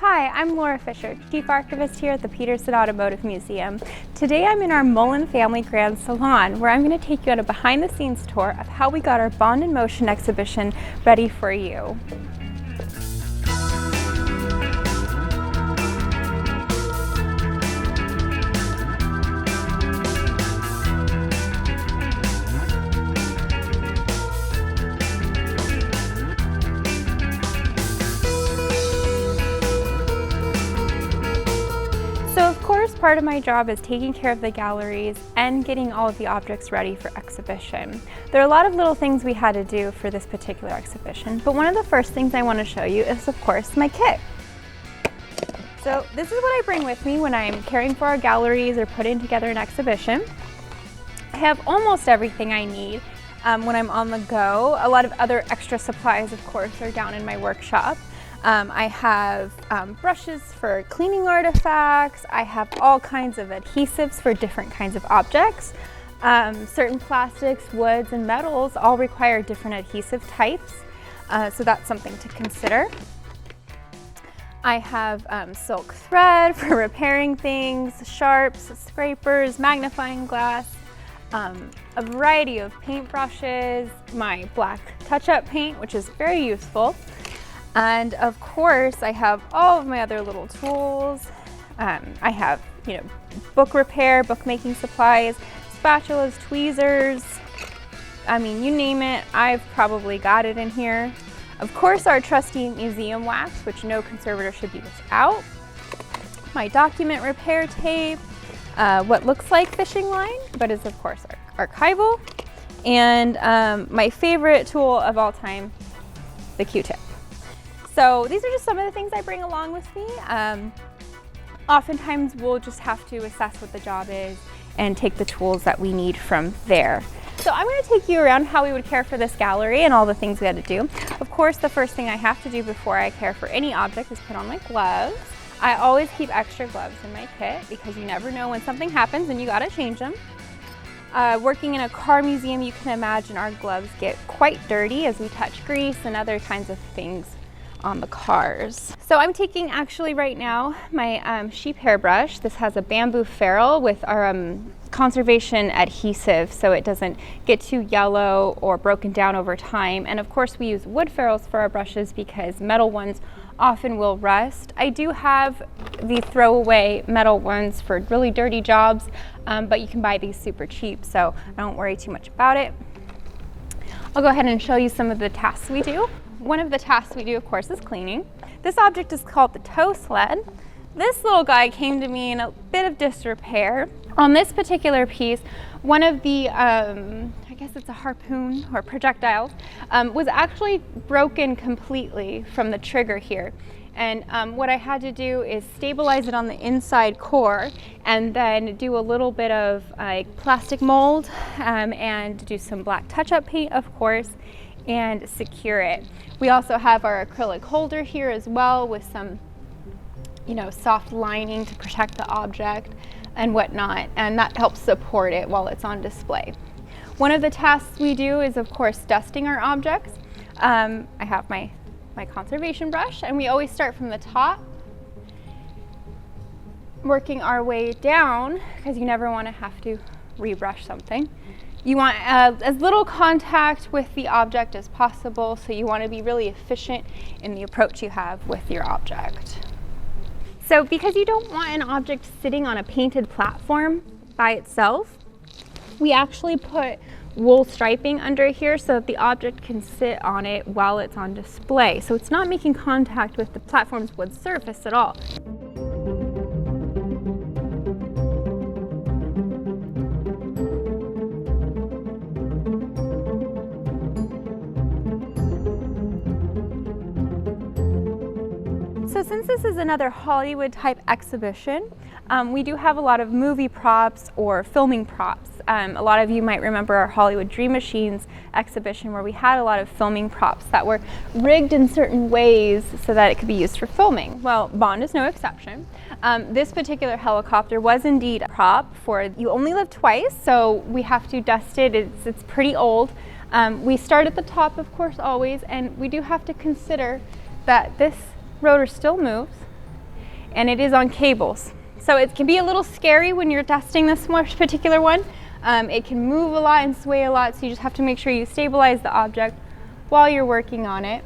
Hi, I'm Laura Fisher, Chief Archivist here at the Petersen Automotive Museum. Today I'm in our Mullin Family Grand Salon, where I'm going to take you on a behind-the-scenes tour of how we got our Bond in Motion exhibition ready for you. So of course, part of my job is taking care of the galleries and getting all of the objects ready for exhibition. There are a lot of little things we had to do for this particular exhibition, but one of the first things I want to show you is, of course, my kit. So this is what I bring with me when I'm caring for our galleries or putting together an exhibition. I have almost everything I need when I'm on the go. A lot of other extra supplies, of course, are down in my workshop. I have brushes for cleaning artifacts. I have all kinds of adhesives for different kinds of objects. Certain plastics, woods, and metals all require different adhesive types, so that's something to consider. I have silk thread for repairing things, sharps, scrapers, magnifying glass, a variety of paint brushes, my black touch-up paint, which is very useful. And of course, I have all of my other little tools. I have, book repair, bookmaking supplies, spatulas, tweezers. I mean, you name it, I've probably got it in here. Of course, our trusty museum wax, which no conservator should be without. My document repair tape, what looks like fishing line, but is of course archival. And my favorite tool of all time, the Q-tip. So these are just some of the things I bring along with me. Oftentimes we'll just have to assess what the job is and take the tools that we need from there. So I'm going to take you around how we would care for this gallery and all the things we had to do. Of course, the first thing I have to do before I care for any object is put on my gloves. I always keep extra gloves in my kit because you never know when something happens and you got to change them. Working in a car museum, you can imagine our gloves get quite dirty as we touch grease and other kinds of things on the cars. So I'm taking actually right now my sheep hairbrush. This has a bamboo ferrule with our conservation adhesive so it doesn't get too yellow or broken down over time. And of course we use wood ferrules for our brushes because metal ones often will rust. I do have the throwaway metal ones for really dirty jobs, but you can buy these super cheap, so I don't worry too much about it. I'll go ahead and show you some of the tasks we do. One of the tasks we do, of course, is cleaning. This object is called the Toe Sled. This little guy came to me in a bit of disrepair. On this particular piece, one of the, I guess it's a harpoon or projectile, was actually broken completely from the trigger here. And what I had to do is stabilize it on the inside core and then do a little bit of plastic mold and do some black touch-up paint, of course, and secure it. We also have our acrylic holder here as well with some, soft lining to protect the object and whatnot, and that helps support it while it's on display. One of the tasks we do is, of course, dusting our objects. I have my conservation brush, and we always start from the top, working our way down, because you never want to have to rebrush something. You want as little contact with the object as possible, so you want to be really efficient in the approach you have with your object. So because you don't want an object sitting on a painted platform by itself, we actually put wool striping under here so that the object can sit on it while it's on display. So it's not making contact with the platform's wood surface at all. So since this is another Hollywood type exhibition, we do have a lot of movie props or filming props. A lot of you might remember our Hollywood Dream Machines exhibition where we had a lot of filming props that were rigged in certain ways so that it could be used for filming. Well, Bond is no exception. This particular helicopter was indeed a prop for You Only Live Twice, so we have to dust it. It's pretty old. We start at the top, of course, always, and we do have to consider that this rotor still moves and it is on cables. So it can be a little scary when you're testing this particular one. It can move a lot and sway a lot, so you just have to make sure you stabilize the object while you're working on it.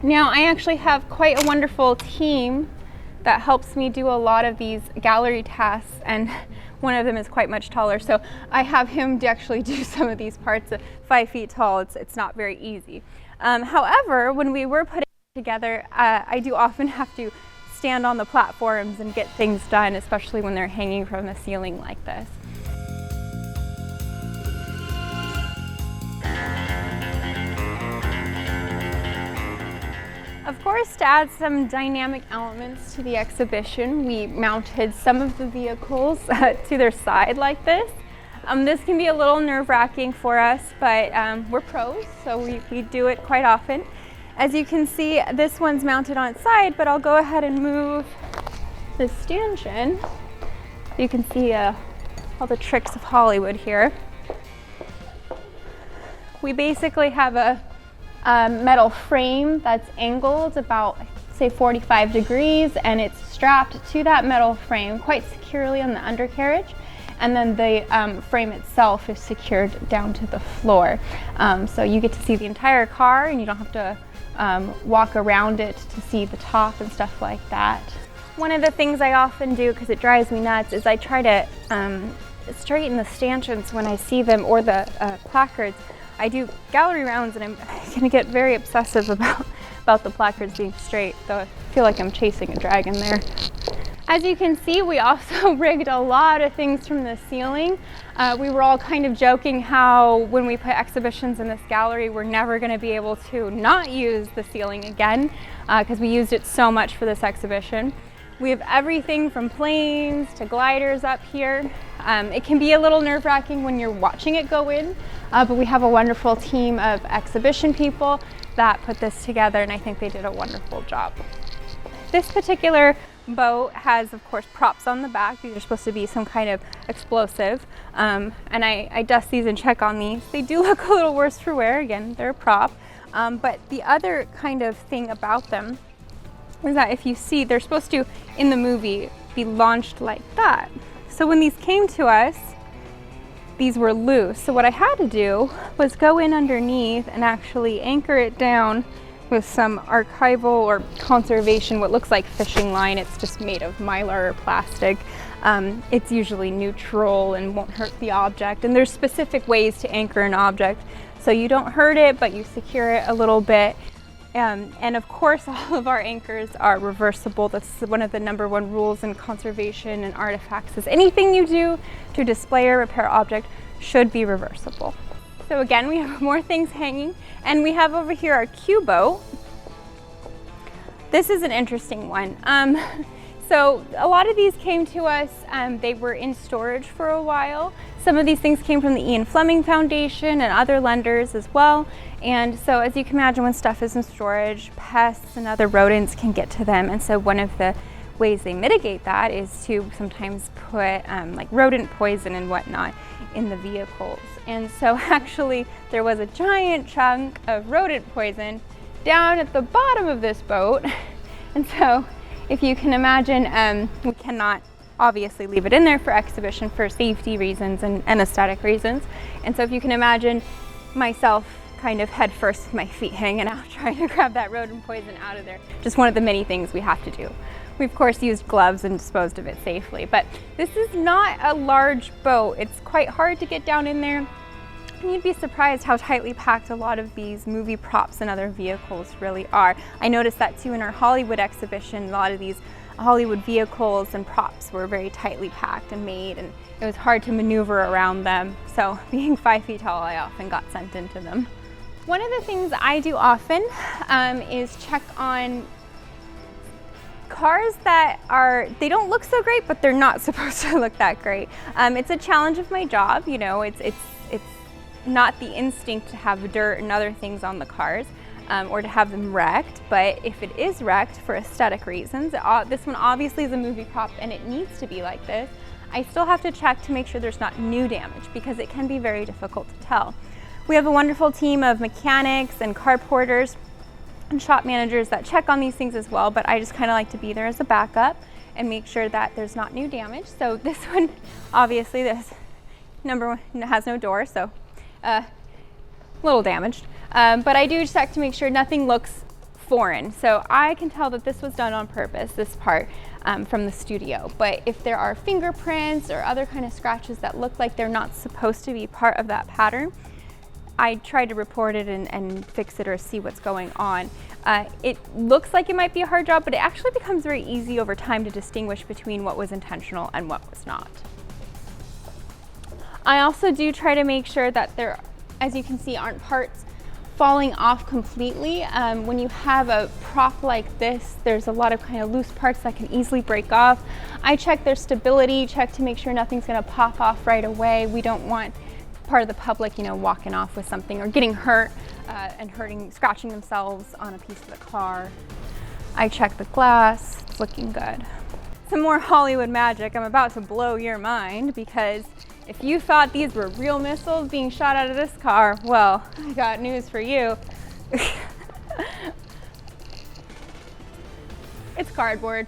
Now, I actually have quite a wonderful team that helps me do a lot of these gallery tasks, and one of them is quite much taller, so I have him to actually do some of these parts. 5 feet tall, it's not very easy. However, when we were putting it together, I do often have to stand on the platforms and get things done, especially when they're hanging from the ceiling like this. Of course, to add some dynamic elements to the exhibition, we mounted some of the vehicles to their side like this. This can be a little nerve-wracking for us, but we're pros, so we do it quite often. As you can see, this one's mounted on its side, but I'll go ahead and move the stanchion. You can see all the tricks of Hollywood here. We basically have a metal frame that's angled about, say, 45 degrees, and it's strapped to that metal frame quite securely on the undercarriage, and then the frame itself is secured down to the floor. So you get to see the entire car, and you don't have to walk around it to see the top and stuff like that. One of the things I often do, because it drives me nuts, is I try to straighten the stanchions when I see them, or the placards. I do gallery rounds, and I'm going to get very obsessive about the placards being straight, though I feel like I'm chasing a dragon there. As you can see, we also rigged a lot of things from the ceiling. We were all kind of joking how when we put exhibitions in this gallery, we're never going to be able to not use the ceiling again, because we used it so much for this exhibition. We have everything from planes to gliders up here. It can be a little nerve-wracking when you're watching it go in, but we have a wonderful team of exhibition people that put this together, and I think they did a wonderful job. This particular boat has, of course, props on the back. These are supposed to be some kind of explosive, and I dust these and check on these. They do look a little worse for wear. Again, they're a prop, but the other kind of thing about them is that if you see, they're supposed to, in the movie, be launched like that. So when these came to us, these were loose. So what I had to do was go in underneath and actually anchor it down with some archival or conservation, what looks like fishing line. It's just made of mylar or plastic. It's usually neutral and won't hurt the object. And there's specific ways to anchor an object, so you don't hurt it, but you secure it a little bit. And of course, all of our anchors are reversible. That's one of the #1 rules in conservation and artifacts, is anything you do to display or repair object should be reversible. So again, we have more things hanging, and we have over here our Q boat. This is an interesting one. So a lot of these came to us, they were in storage for a while. Some of these things came from the Ian Fleming Foundation and other lenders as well. And so as you can imagine, when stuff is in storage, pests and other rodents can get to them. And so one of the ways they mitigate that is to sometimes put like rodent poison and whatnot in the vehicles. And so actually there was a giant chunk of rodent poison down at the bottom of this boat. And so if you can imagine, we cannot obviously leave it in there for exhibition for safety reasons and aesthetic reasons. And so if you can imagine myself kind of head first with my feet hanging out trying to grab that rodent poison out of there. Just one of the many things we have to do. We of course used gloves and disposed of it safely, but this is not a large boat. It's quite hard to get down in there. And you'd be surprised how tightly packed a lot of these movie props and other vehicles really are. I noticed that too in our Hollywood exhibition. A lot of these Hollywood vehicles and props were very tightly packed and made, and it was hard to maneuver around them. So being 5 feet tall, I often got sent into them. One of the things I do often is check on cars that they don't look so great, but they're not supposed to look that great. It's a challenge of my job, you know, it's not the instinct to have dirt and other things on the cars, or to have them wrecked, but if it is wrecked for aesthetic reasons, this one obviously is a movie prop and it needs to be like this, I still have to check to make sure there's not new damage, because it can be very difficult to tell. We have a wonderful team of mechanics and car porters and shop managers that check on these things as well, but I just kind of like to be there as a backup and make sure that there's not new damage. So this one, obviously this number one has no door, so a little damaged. But I do check to make sure nothing looks foreign. So I can tell that this was done on purpose, this part, from the studio. But if there are fingerprints or other kind of scratches that look like they're not supposed to be part of that pattern, I try to report it and fix it or see what's going on. It looks like it might be a hard job, but it actually becomes very easy over time to distinguish between what was intentional and what was not. I also do try to make sure that there, as you can see, aren't parts falling off completely. When you have a prop like this, there's a lot of kind of loose parts that can easily break off. I check their stability, check to make sure nothing's gonna pop off right away. We don't want part of the public, you know, walking off with something or getting hurt and scratching themselves on a piece of the car. I check the glass, it's looking good. Some more Hollywood magic. I'm about to blow your mind, because if you thought these were real missiles being shot out of this car, well, I got news for you. It's cardboard.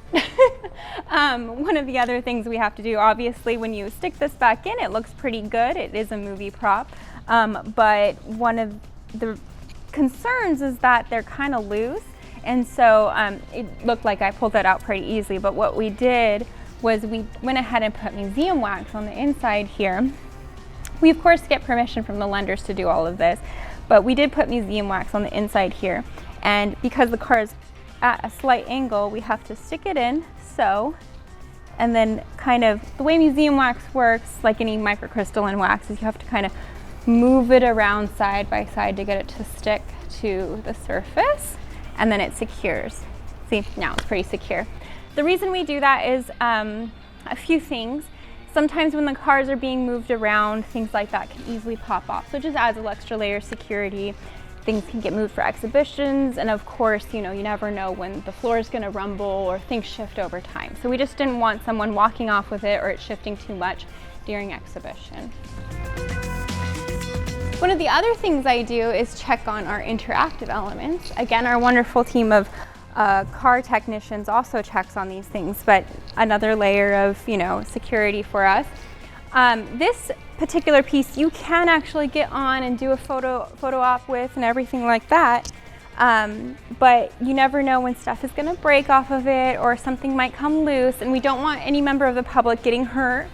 One of the other things we have to do, obviously, when you stick this back in, it looks pretty good. It is a movie prop. But one of the concerns is that they're kind of loose. And so it looked like I pulled that out pretty easily. But what we did was we went ahead and put museum wax on the inside here. We, of course, get permission from the lenders to do all of this. But we did put museum wax on the inside here. And because the car is at a slight angle, we have to stick it in so, and then kind of, the way museum wax works, like any microcrystalline wax, is you have to kind of move it around side by side to get it to stick to the surface, and then it secures. See, now it's pretty secure. The reason we do that is a few things. Sometimes when the cars are being moved around, things like that can easily pop off. So it just adds an extra layer of security. Things can get moved for exhibitions, and of course, you know, you never know when the floor is going to rumble or things shift over time. So we just didn't want someone walking off with it or it shifting too much during exhibition. One of the other things I do is check on our interactive elements. Again, our wonderful team of car technicians also checks on these things, but another layer of, you know, security for us. This particular piece you can actually get on and do a photo op with and everything like that, but you never know when stuff is going to break off of it or something might come loose, and we don't want any member of the public getting hurt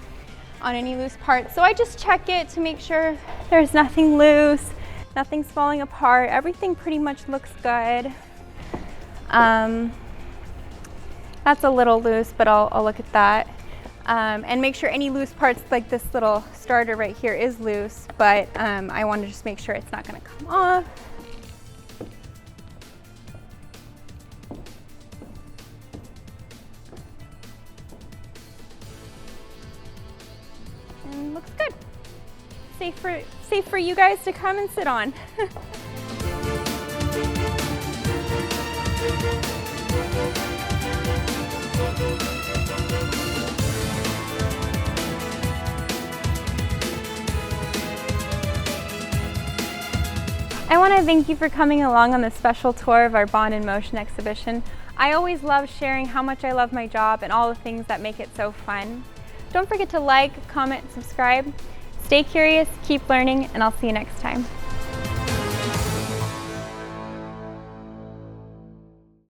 on any loose parts. So I just check it to make sure there's nothing loose, nothing's falling apart, everything pretty much looks good. That's a little loose, but I'll look at that. And make sure any loose parts, like this little starter right here, is loose, but I want to just make sure it's not going to come off. And looks good. Safe for you guys to come and sit on. I want to thank you for coming along on this special tour of our Bond in Motion exhibition. I always love sharing how much I love my job and all the things that make it so fun. Don't forget to like, comment, subscribe. Stay curious, keep learning, and I'll see you next time.